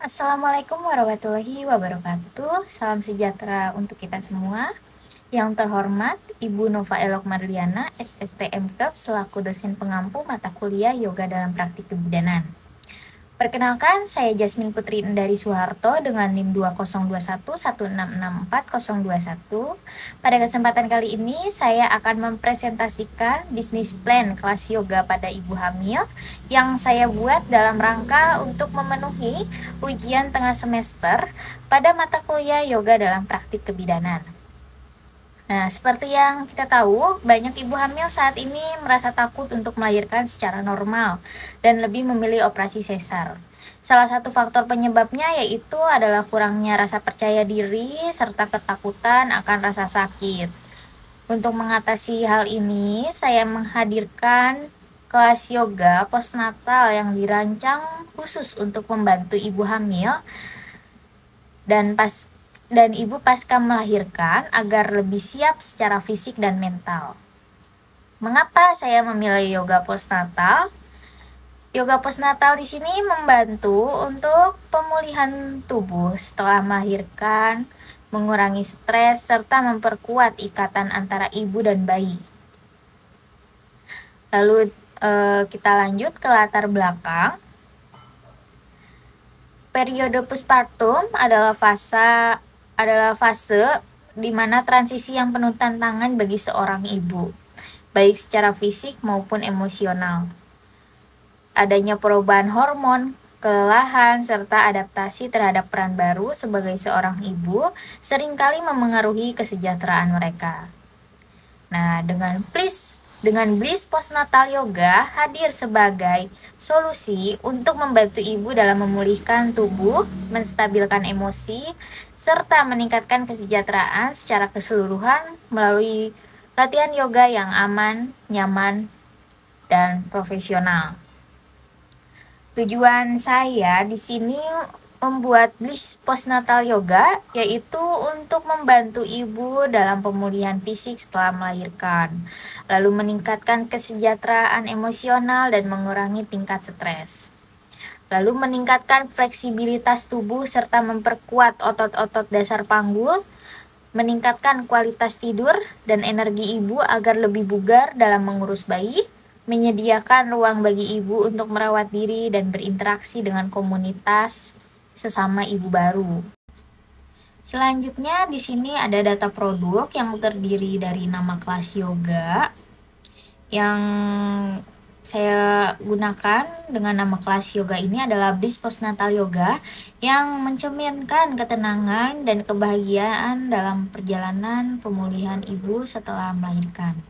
Assalamualaikum warahmatullahi wabarakatuh. Salam sejahtera untuk kita semua. Yang terhormat, Ibu Nova Elok Marliana, SST MKEP, selaku dosen pengampu mata kuliah Yoga dalam Praktik Kebidanan. Perkenalkan, saya Jasmine Putri Endari Soeharto dengan NIM 2021166421. Pada kesempatan kali ini, saya akan mempresentasikan bisnis plan kelas yoga pada ibu hamil yang saya buat dalam rangka untuk memenuhi ujian tengah semester pada mata kuliah yoga dalam praktik kebidanan. Nah, seperti yang kita tahu, banyak ibu hamil saat ini merasa takut untuk melahirkan secara normal dan lebih memilih operasi sesar. Salah satu faktor penyebabnya yaitu adalah kurangnya rasa percaya diri serta ketakutan akan rasa sakit. Untuk mengatasi hal ini, saya menghadirkan kelas yoga postnatal yang dirancang khusus untuk membantu ibu hamil dan ibu pasca melahirkan agar lebih siap secara fisik dan mental. Mengapa saya memilih yoga postnatal? Yoga postnatal di sini membantu untuk pemulihan tubuh setelah melahirkan, mengurangi stres, serta memperkuat ikatan antara ibu dan bayi. Lalu kita lanjut ke latar belakang. Periode postpartum adalah fase di mana transisi yang penuh tantangan bagi seorang ibu, baik secara fisik maupun emosional. Adanya perubahan hormon, kelelahan, serta adaptasi terhadap peran baru sebagai seorang ibu seringkali memengaruhi kesejahteraan mereka. Nah, dengan Bliss Postnatal Yoga hadir sebagai solusi untuk membantu ibu dalam memulihkan tubuh, menstabilkan emosi, serta meningkatkan kesejahteraan secara keseluruhan melalui latihan yoga yang aman, nyaman, dan profesional. Tujuan saya di sini membuat Bliss Postnatal Yoga yaitu untuk membantu ibu dalam pemulihan fisik setelah melahirkan, lalu meningkatkan kesejahteraan emosional dan mengurangi tingkat stres. Lalu meningkatkan fleksibilitas tubuh serta memperkuat otot-otot dasar panggul, meningkatkan kualitas tidur dan energi ibu agar lebih bugar dalam mengurus bayi, menyediakan ruang bagi ibu untuk merawat diri dan berinteraksi dengan komunitas sesama ibu baru. Selanjutnya di sini ada data produk yang terdiri dari nama kelas yoga yang saya gunakan dengan nama kelas yoga ini adalah Bliss Postnatal Yoga yang mencerminkan ketenangan dan kebahagiaan dalam perjalanan pemulihan ibu setelah melahirkan.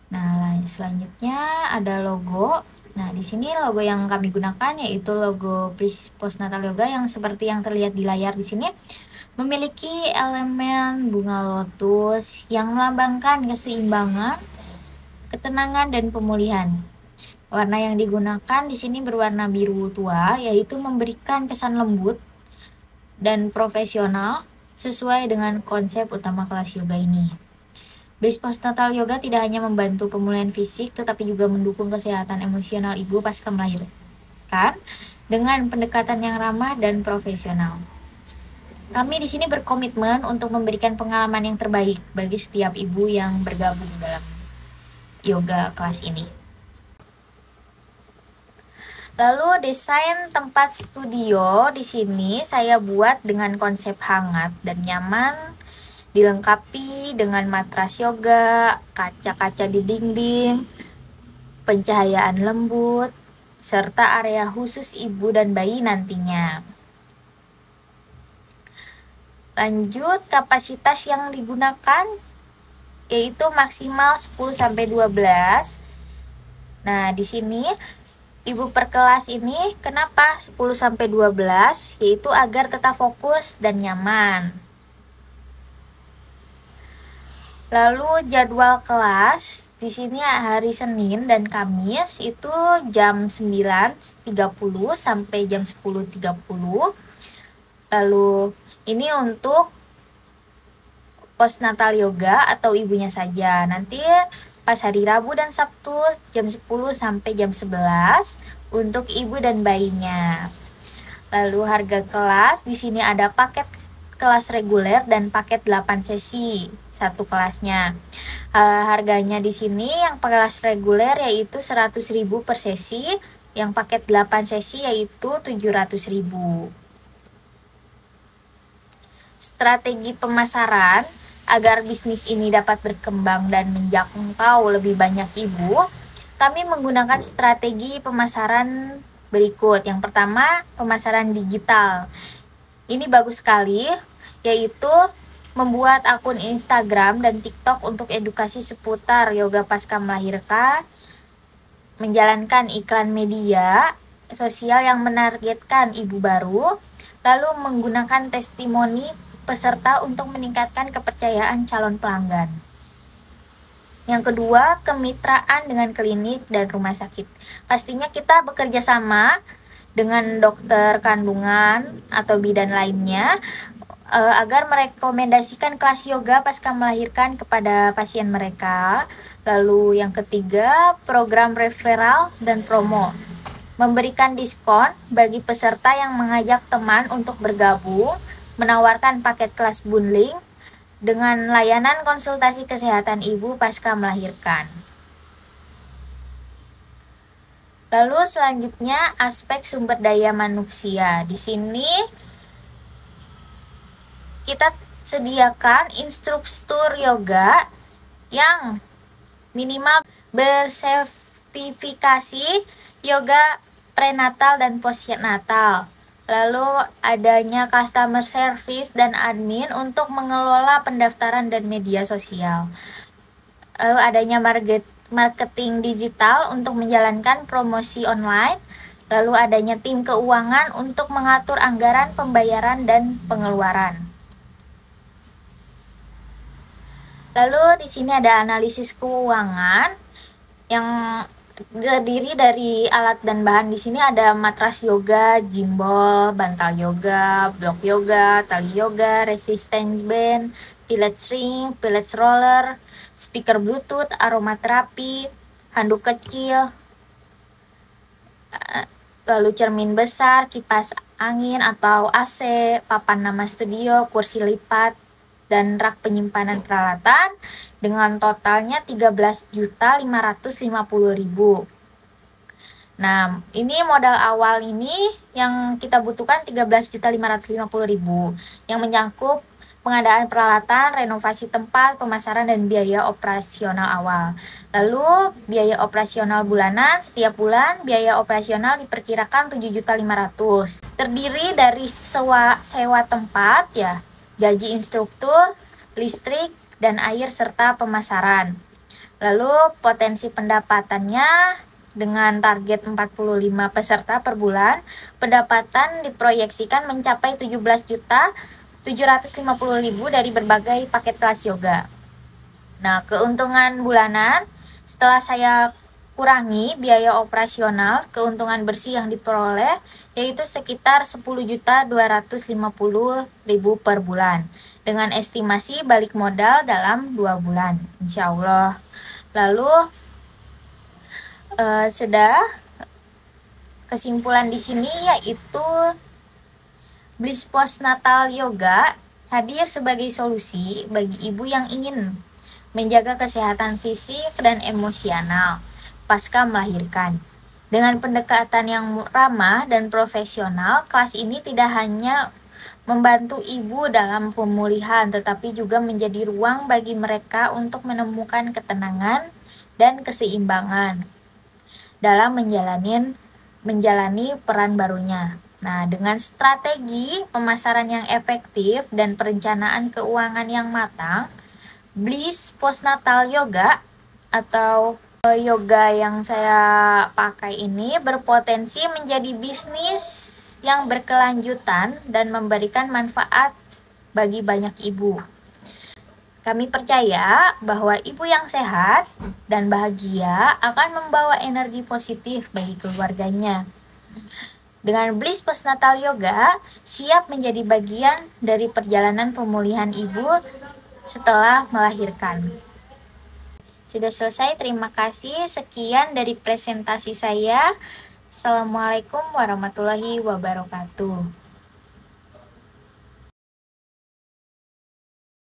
Nah, selanjutnya ada logo. Nah, di sini logo yang kami gunakan yaitu logo Bliss Postnatal Yoga yang seperti yang terlihat di layar di sini memiliki elemen bunga lotus yang melambangkan keseimbangan, ketenangan, dan pemulihan. Warna yang digunakan di sini berwarna biru tua, yaitu memberikan kesan lembut dan profesional sesuai dengan konsep utama kelas yoga ini. Bliss Postnatal Yoga tidak hanya membantu pemulihan fisik, tetapi juga mendukung kesehatan emosional ibu pasca melahirkan dengan pendekatan yang ramah dan profesional. Kami di sini berkomitmen untuk memberikan pengalaman yang terbaik bagi setiap ibu yang bergabung dalam yoga kelas ini. Lalu desain tempat studio di sini saya buat dengan konsep hangat dan nyaman, dilengkapi dengan matras yoga, kaca-kaca di dinding, pencahayaan lembut, serta area khusus ibu dan bayi nantinya. Lanjut, kapasitas yang digunakan yaitu maksimal 10-12. Nah, di sini ibu per kelas ini kenapa 10-12? Yaitu agar tetap fokus dan nyaman. Lalu jadwal kelas di sini hari Senin dan Kamis itu jam 9.30 sampai jam 10.30. Lalu ini untuk postnatal yoga atau ibunya saja. Nanti pas hari Rabu dan Sabtu jam 10 sampai jam 11 untuk ibu dan bayinya. Lalu harga kelas di sini ada paket kelas reguler dan paket 8 sesi satu kelasnya. Harganya di sini yang kelas reguler yaitu 100.000 per sesi, yang paket 8 sesi yaitu 700.000. Strategi pemasaran agar bisnis ini dapat berkembang dan menjangkau lebih banyak ibu, kami menggunakan strategi pemasaran berikut. Yang pertama, pemasaran digital. Ini bagus sekali, yaitu membuat akun Instagram dan TikTok untuk edukasi seputar yoga pasca melahirkan, menjalankan iklan media sosial yang menargetkan ibu baru, lalu menggunakan testimoni peserta untuk meningkatkan kepercayaan calon pelanggan. Yang kedua, kemitraan dengan klinik dan rumah sakit. Pastinya kita bekerja sama dengan dokter kandungan atau bidan lainnya agar merekomendasikan kelas yoga pasca melahirkan kepada pasien mereka. Lalu yang ketiga, program referral dan promo. Memberikan diskon bagi peserta yang mengajak teman untuk bergabung, menawarkan paket kelas bundling dengan layanan konsultasi kesehatan ibu pasca melahirkan. Lalu selanjutnya aspek sumber daya manusia. Di sini kita sediakan instruktur yoga yang minimal bersertifikasi yoga prenatal dan postnatal. Lalu adanya customer service dan admin untuk mengelola pendaftaran dan media sosial. Lalu adanya marketing digital untuk menjalankan promosi online. Lalu adanya tim keuangan untuk mengatur anggaran pembayaran dan pengeluaran. Lalu di sini ada analisis keuangan yang terdiri dari alat dan bahan. Di sini ada matras yoga, gimbal, bantal yoga, blok yoga, tali yoga, resistance band, pilates ring, pilates roller, speaker bluetooth, aromaterapi, handuk kecil, lalu cermin besar, kipas angin atau AC, papan nama studio, kursi lipat, dan rak penyimpanan peralatan dengan totalnya 13.550.000. Nah, ini modal awal ini yang kita butuhkan 13.550.000 yang menyangkut pengadaan peralatan, renovasi tempat, pemasaran, dan biaya operasional awal. Lalu biaya operasional bulanan, setiap bulan biaya operasional diperkirakan 7.500.000. Terdiri dari sewa tempat ya, gaji instruktur, listrik, dan air serta pemasaran. Lalu potensi pendapatannya dengan target 45 peserta per bulan, pendapatan diproyeksikan mencapai 17.750.000 dari berbagai paket kelas yoga. Nah, keuntungan bulanan setelah saya kurangi biaya operasional, keuntungan bersih yang diperoleh yaitu sekitar 10.250.000 per bulan dengan estimasi balik modal dalam 2 bulan, insya Allah. Lalu sudah kesimpulan di sini yaitu Bliss Postnatal Yoga hadir sebagai solusi bagi ibu yang ingin menjaga kesehatan fisik dan emosional pasca melahirkan. Dengan pendekatan yang ramah dan profesional, kelas ini tidak hanya membantu ibu dalam pemulihan, tetapi juga menjadi ruang bagi mereka untuk menemukan ketenangan dan keseimbangan dalam menjalani peran barunya. Nah, dengan strategi pemasaran yang efektif dan perencanaan keuangan yang matang, Bliss Postnatal Yoga atau yoga yang saya pakai ini berpotensi menjadi bisnis yang berkelanjutan dan memberikan manfaat bagi banyak ibu. Kami percaya bahwa ibu yang sehat dan bahagia akan membawa energi positif bagi keluarganya. Dengan Bliss Postnatal Yoga siap menjadi bagian dari perjalanan pemulihan ibu setelah melahirkan. Sudah selesai, terima kasih. Sekian dari presentasi saya. Assalamualaikum warahmatullahi wabarakatuh.